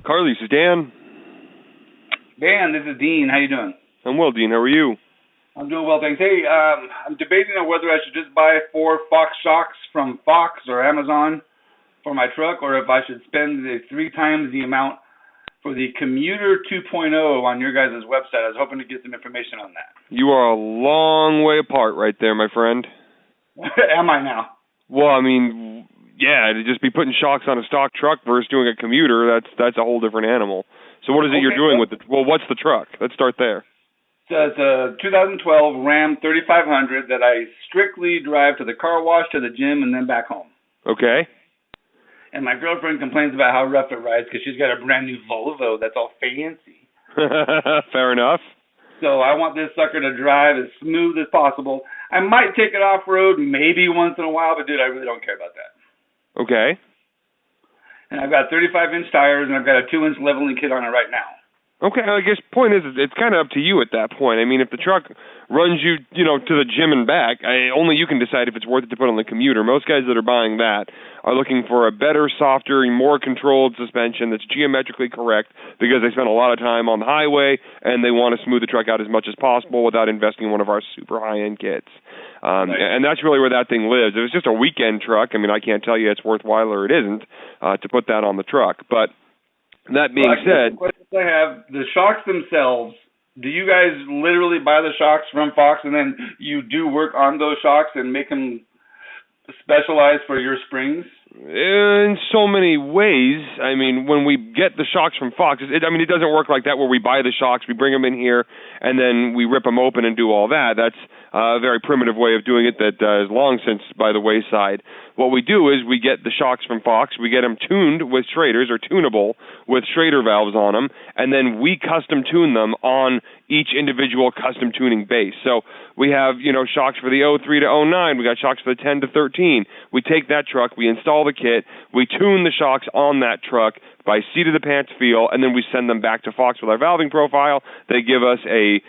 Carly, this is Dan. Dan, this is Dean. How you doing? I'm well, Dean. How are you? I'm doing well, thanks. Hey, I'm debating on whether I should just buy 4 Fox shocks from Fox or Amazon for my truck, or if I should spend the 3 times the amount for the Commuter 2.0 on your guys' website. I was hoping to get some information on that. You are a long way apart right there, my friend. Am I now? Well, I mean, yeah, to just be putting shocks on a stock truck versus doing a commuter, that's a whole different animal. So what is it you're doing with it? Well, what's the truck? Let's start there. So it's a 2012 Ram 3500 that I strictly drive to the car wash, to the gym, and then back home. Okay. And my girlfriend complains about how rough it rides because she's got a brand new Volvo that's all fancy. Fair enough. So I want this sucker to drive as smooth as possible. I might take it off-road maybe once in a while, but, dude, I really don't care about that. Okay. And I've got 35-inch tires, and I've got a 2-inch leveling kit on it right now. Okay, I guess the point is it's kind of up to you at that point. I mean, if the truck runs you, to the gym and back, only you can decide if it's worth it to put on the commuter. Most guys that are buying that are looking for a better, softer, more controlled suspension that's geometrically correct because they spend a lot of time on the highway and they want to smooth the truck out as much as possible without investing in one of our super high-end kits. Nice. And that's really where that thing lives. If it's just a weekend truck, I mean, I can't tell you it's worthwhile or it isn't to put that on the truck, but that being said, the questions I have, the shocks themselves, do you guys literally buy the shocks from Fox and then you do work on those shocks and make them specialized for your springs? In so many ways. I mean, when we get the shocks from Fox, it doesn't work like that where we buy the shocks, we bring them in here, and then we rip them open and do all that. That's a very primitive way of doing it that is long since by the wayside. What we do is we get the shocks from Fox, we get them tuned with Schraders, or tunable with Schrader valves on them, and then we custom tune them on each individual custom tuning base. So we have, shocks for the 03 to 09, we got shocks for the 10 to 13. We take that truck, we install the kit, we tune the shocks on that truck by seat of the pants feel, and then we send them back to Fox with our valving profile. They give us a,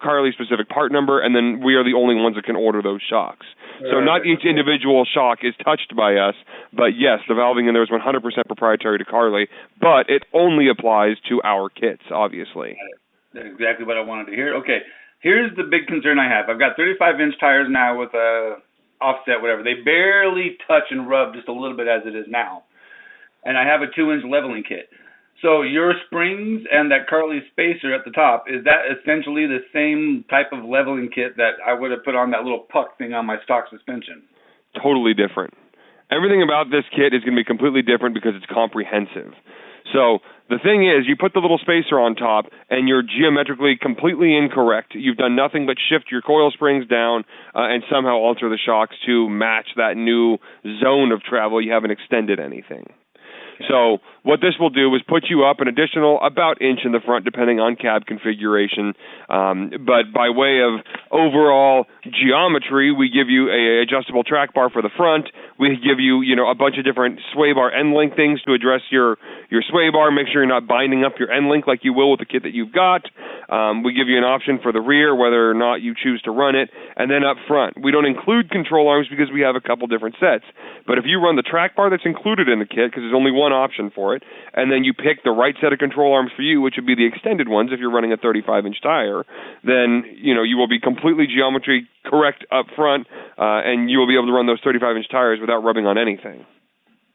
Carly specific part number, and then we are the only ones that can order those shocks. So not each individual shock is touched by us, but yes, the valving in there is 100% proprietary to Carly, but it only applies to our kits, obviously. That's exactly what I wanted to hear. Okay, here's the big concern I have. I've got 35-inch tires now with a offset, whatever. They barely touch and rub just a little bit as it is now. And I have a 2-inch leveling kit. So your springs and that Carly spacer at the top, is that essentially the same type of leveling kit that I would have put on that little puck thing on my stock suspension? Totally different. Everything about this kit is going to be completely different because it's comprehensive. So the thing is, you put the little spacer on top, and you're geometrically completely incorrect. You've done nothing but shift your coil springs down and somehow alter the shocks to match that new zone of travel. You haven't extended anything. So what this will do is put you up an additional about inch in the front, depending on cab configuration. But by way of overall geometry, we give you a adjustable track bar for the front. We give you, a bunch of different sway bar end link things to address your sway bar. Make sure you're not binding up your end link like you will with the kit that you've got. We give you an option for the rear, whether or not you choose to run it. And then up front, we don't include control arms because we have a couple different sets. But if you run the track bar that's included in the kit, because there's only one option for it, and then you pick the right set of control arms for you, which would be the extended ones if you're running a 35-inch tire, then, you will be completely geometry correct up front, and you will be able to run those 35-inch tires without rubbing on anything.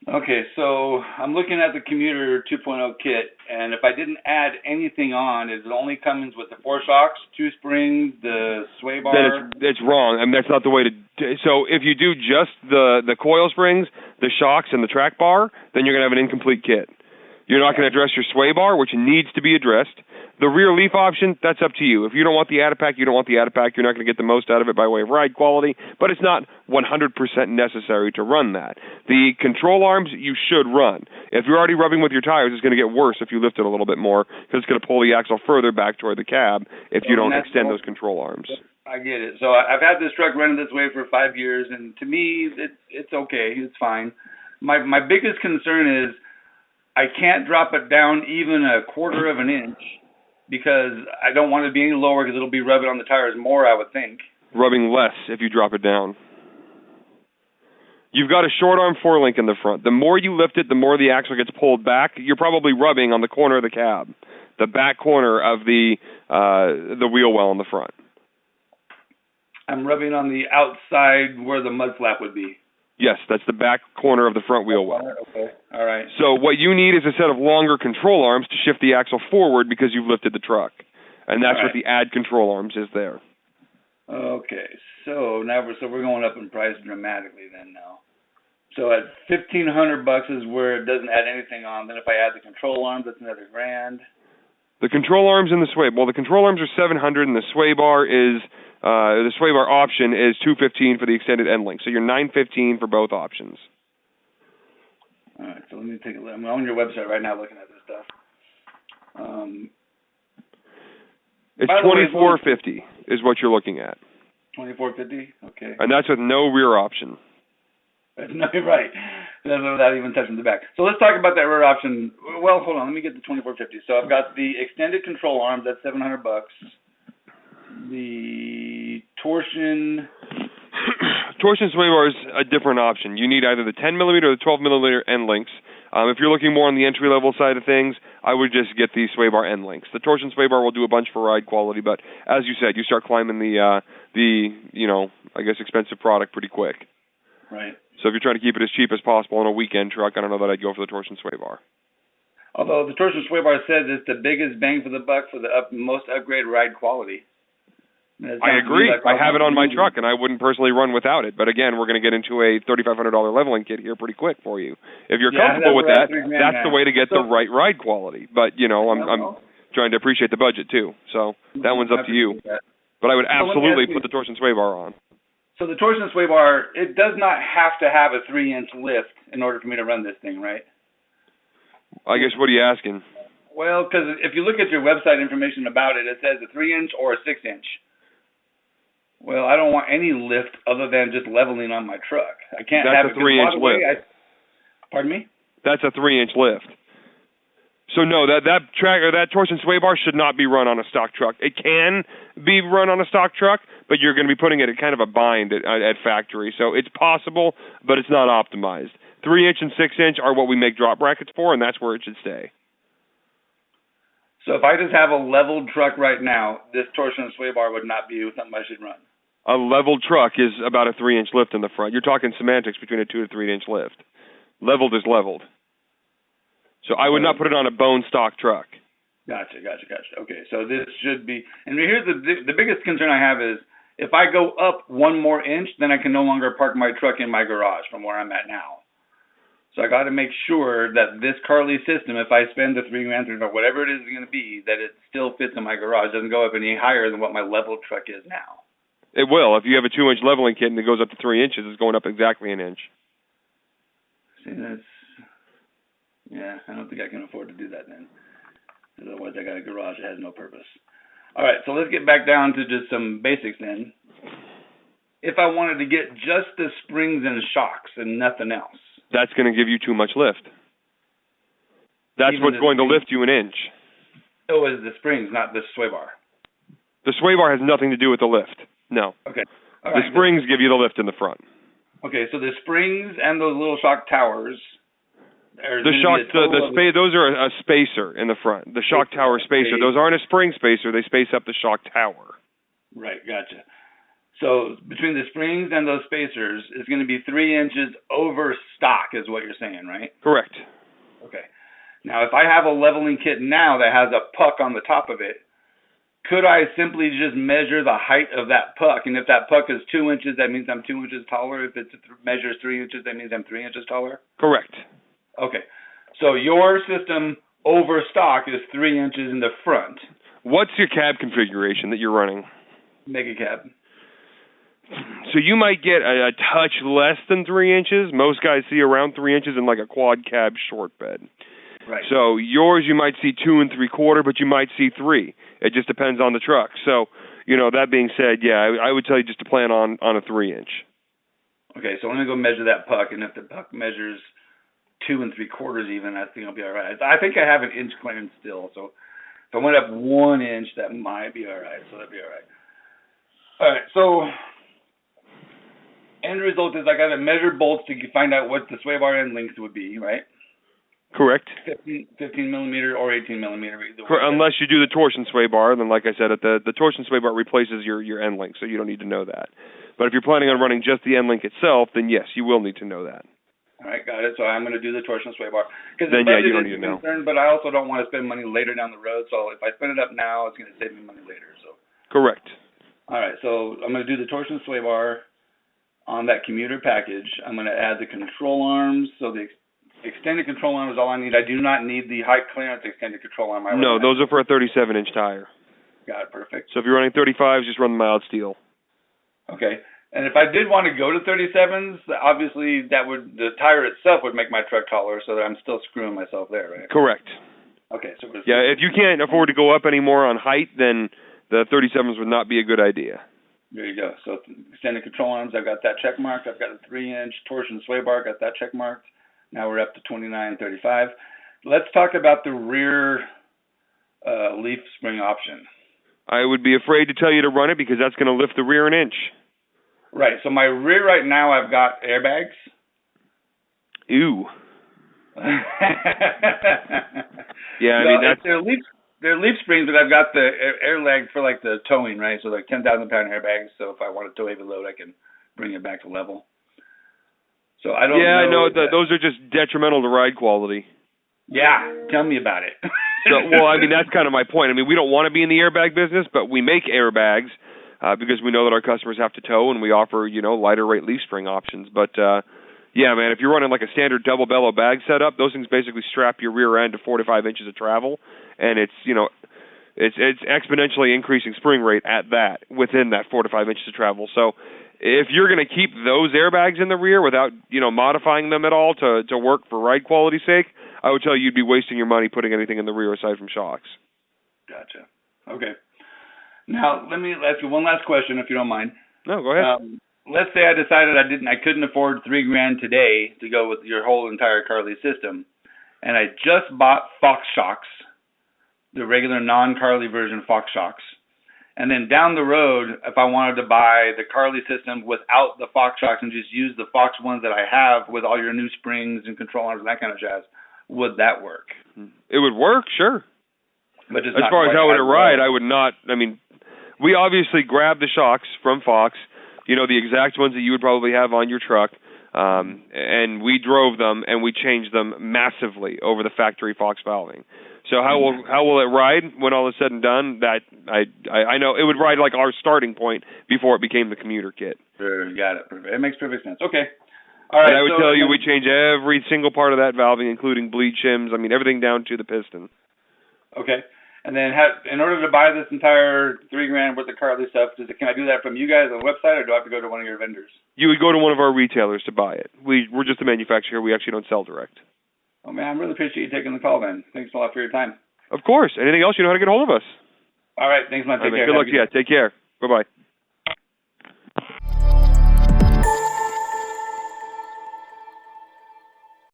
Okay, so I'm looking at the Commuter 2.0 kit, and if I didn't add anything on, it only comes with the 4 shocks, 2 springs, the sway bar? Then it's wrong. I mean, that's not the way to do. So if you do just the coil springs, the shocks, and the track bar, then you're going to have an incomplete kit. You're not going to address your sway bar, which needs to be addressed. The rear leaf option, that's up to you. If you don't want the Adipac, you don't want the Adipac. You're not going to get the most out of it by way of ride quality, but it's not 100% necessary to run that. The control arms, you should run. If you're already rubbing with your tires, it's going to get worse if you lift it a little bit more because it's going to pull the axle further back toward the cab if you don't extend those control arms. I get it. So I've had this truck running this way for 5 years, and to me, it's okay. It's fine. My biggest concern is I can't drop it down even a quarter of an inch because I don't want it to be any lower because it'll be rubbing on the tires more, I would think. Rubbing less if you drop it down. You've got a short arm forelink in the front. The more you lift it, the more the axle gets pulled back. You're probably rubbing on the corner of the cab, the back corner of the wheel well in the front. I'm rubbing on the outside where the mud flap would be. Yes, that's the back corner of the front wheel well. Okay, all right. So what you need is a set of longer control arms to shift the axle forward because you've lifted the truck. And that's what the add control arms is there. Okay, so now we're going up in price dramatically then now. So at $1,500 is where it doesn't add anything on. Then if I add the control arms, that's another $1,000. The control arms and the sway. Well, the control arms are $700, and the sway bar option is $215 for the extended end link. So you're $915 for both options. All right, so let me take a look. I'm on your website right now looking at this stuff. It's $2,450 is what you're looking at. $2,450, okay. And that's with no rear option. No, you're right. That's without even touching the back. So let's talk about that rear option. Well, hold on. Let me get the $2,450. So I've got the extended control arms. That's $700. The torsion sway bar is a different option. You need either the 10 millimeter or the 12 millimeter end links. If you're looking more on the entry level side of things, I would just get the sway bar end links. The torsion sway bar will do a bunch for ride quality, but as you said, you start climbing the expensive product pretty quick. Right. So if you're trying to keep it as cheap as possible on a weekend truck, I don't know that I'd go for the torsion sway bar. Although the torsion sway bar says it's the biggest bang for the buck for the most upgrade ride quality. I agree. I have it on my truck, and I wouldn't personally run without it. But again, we're going to get into a $3,500 leveling kit here pretty quick for you. If you're comfortable with that, that's the way to get the right ride quality. But I'm trying to appreciate the budget too. So that one's up to you. But I would absolutely put the torsion sway bar on. So the torsion sway bar, it does not have to have a 3-inch lift in order for me to run this thing, right? I guess, what are you asking? Well, because if you look at your website information about it, it says a 3-inch or a 6-inch. Well, I don't want any lift other than just leveling on my truck. I can't have a 3-inch lift. Pardon me? That's a 3-inch lift. So no, that torsion sway bar should not be run on a stock truck. It can be run on a stock truck, but you're going to be putting it at kind of a bind at factory. So it's possible, but it's not optimized. 3-inch and 6-inch are what we make drop brackets for, and that's where it should stay. So if I just have a leveled truck right now, this torsion sway bar would not be something I should run. A leveled truck is about a 3-inch lift in the front. You're talking semantics between a 2 to 3-inch lift. Leveled is leveled. So I would not put it on a bone stock truck. Gotcha. Okay, so this should be, and here's the biggest concern I have is if I go up 1 more inch, then I can no longer park my truck in my garage from where I'm at now. So I got to make sure that this Carly system, if I spend the $3,000 or whatever it is going to be, that it still fits in my garage, doesn't go up any higher than what my leveled truck is now. It will. If you have a 2-inch leveling kit and it goes up to 3 inches, it's going up exactly an inch. See, I don't think I can afford to do that then. Otherwise, I got a garage that has no purpose. All right, so let's get back down to just some basics then. If I wanted to get just the springs and shocks and nothing else, that's going to give you too much lift. That's what's going to lift you an inch. So is the springs, not the sway bar. The sway bar has nothing to do with the lift. No. Okay. All right. The springs give you the lift in the front. Okay, so the springs and those little shock towers. Those are a spacer in the front. The shock tower spacer. Those aren't a spring spacer. They space up the shock tower. Right, gotcha. So between the springs and those spacers, it's going to be 3 inches over stock is what you're saying, right? Correct. Okay. Now, if I have a leveling kit now that has a puck on the top of it, could I simply just measure the height of that puck? And if that puck is 2 inches, that means I'm 2 inches taller. If it measures 3 inches, that means I'm 3 inches taller? Correct. Okay. So your system over stock is 3 inches in the front. What's your cab configuration that you're running? Mega cab. So you might get a touch less than 3 inches. Most guys see around 3 inches in like a quad cab short bed. Right. So yours you might see 2 3/4, but you might see 3. It just depends on the truck. So, that being said, yeah, I would tell you just to plan on a 3-inch. Okay, so let me go measure that puck, and if the puck measures 2 3/4 even, I think I'll be all right. I think I have an inch clearance still, so if I went up 1 inch, that might be all right. So that'd be all right. All right, so end result is I got to measure bolts to find out what the sway bar end length would be, right? Correct. 15 millimeter or 18 millimeter. Unless you do the torsion sway bar, then like I said, the torsion sway bar replaces your end link, so you don't need to know that. But if you're planning on running just the end link itself, then yes, you will need to know that. All right, got it. So I'm going to do the torsion sway bar. Then yeah, you don't need to know. But I also don't want to spend money later down the road. So if I spend it up now, it's going to save me money later. So. Correct. All right, so I'm going to do the torsion sway bar on that commuter package. I'm going to add the control arms. So the extended control arm is all I need. I do not need the high clearance extended control arm. No, those are for a 37-inch tire. Got it, perfect. So if you're running 35s, just run the mild steel. Okay. And if I did want to go to 37s, obviously the tire itself would make my truck taller, so that I'm still screwing myself there, right? Correct. Okay. So yeah, if you can't afford to go up any more on height, then the 37s would not be a good idea. There you go. So extended control arms, I've got that check marked. I've got a 3-inch torsion sway bar, got that check marked. Now we're up to 29.35. Let's talk about the rear leaf spring option. I would be afraid to tell you to run it because that's going to lift the rear an inch. Right. So my rear right now, I've got airbags. Ew. Yeah, I mean that's they're leaf springs, but I've got the air leg for like the towing, right? So like 10,000-pound airbags. So if I want to tow heavy load, I can bring it back to level. So I don't. Yeah, I know those are just detrimental to ride quality. Yeah, tell me about it. Well, I mean that's kind of my point. I mean we don't want to be in the airbag business, but we make airbags because we know that our customers have to tow, and we offer lighter weight leaf spring options. But yeah, man, if you're running like a standard double bellow bag setup, those things basically strap your rear end to 4 to 5 inches of travel, and it's exponentially increasing spring rate at that within that 4 to 5 inches of travel. So if you're going to keep those airbags in the rear without modifying them at all to work for ride quality's sake, I would tell you you'd be wasting your money putting anything in the rear aside from shocks. Gotcha. Okay. Now let me ask you one last question, if you don't mind. No, go ahead. Let's say I decided I couldn't afford $3,000 today to go with your whole entire Carly system, and I just bought Fox shocks, the regular non-Carly version Fox shocks, and then down the road, if I wanted to buy the Carly system without the Fox shocks and just use the Fox ones that I have with all your new springs and control arms and that kind of jazz, would that work? It would work, sure. But just as far as how would it ride, I would not. I mean, we obviously grabbed the shocks from Fox. The exact ones that you would probably have on your truck, and we drove them and we changed them massively over the factory Fox valving. So how will it ride when all is said and done? That I know it would ride like our starting point before it became the commuter kit. Sure, got it. It makes perfect sense. Okay. All right. And I would tell you we change every single part of that valving, including bleed shims. I mean everything down to the piston. Okay. And then, in order to buy this entire $3,000 worth of Carly stuff, can I do that from you guys on the website, or do I have to go to one of your vendors? You would go to one of our retailers to buy it. We're just a manufacturer. We actually don't sell direct. Oh, man, I really appreciate you taking the call, man. Thanks a lot for your time. Of course. Anything else, you know how to get hold of us. All right. Thanks, man. Take care. Good luck to you. Take care. Bye-bye.